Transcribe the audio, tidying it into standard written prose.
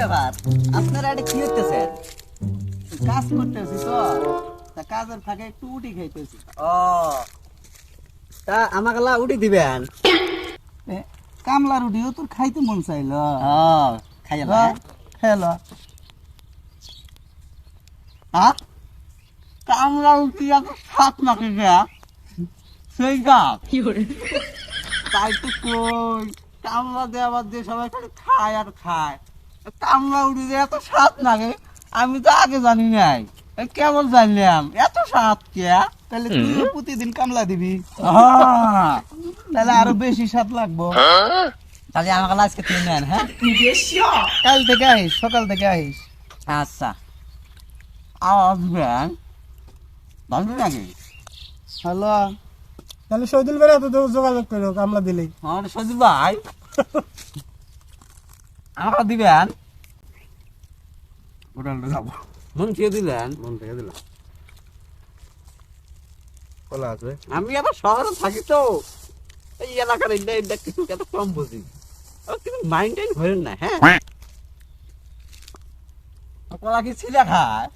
ব্যাপার আপনারা এটা কি হইতেছেন? কাজ করতেছি তো তা কাজের ফাঁকে একটু উটি খাইতেছি। ও তা আমাকে লা উঠি দিবেন? এ, কামলা রুটিও তোর খাইতে মন চাইলো। ও খাইলা খেলো কামলা রুটি এত স্বাদ নাকি গা সেই গাছ তাই তো কই কামলা দিয়ে আবার যে সবাই খালি খায় আর খায় কামলা রুটি যে এত স্বাদ নাকি আমি তো আগে জানি নাই কেমন জানলাম এত স্বাদ কে তাহলে তুই প্রতিদিন কামলা দিবি তাহলে আরো বেশি স্বাদ লাগবো তাহলে আমাকে লা আজকে তুই নেন। হ্যাঁ কাল থেকে আইস সকাল থেকে আইস আচ্ছা আওয়াজ ব্যাং ভালো লাগে হ্যালো তাহলে শহীদুল ভাই তো যোগাযোগ করো কামলা দিলেই। আমার সজিব ভাই আমাকে দিবেন হোটেলটা যাবো মন খেয়ে দিলেন? মন থেকে দিলাম খোলা আছে। আমি আবার শহরে থাকি তো এই এলাকার এটা কিছু এত কম বুঝি, কিন্তু মাইন্ডটাই ধরেন না। হ্যাঁ কলা কি ছিলা খায়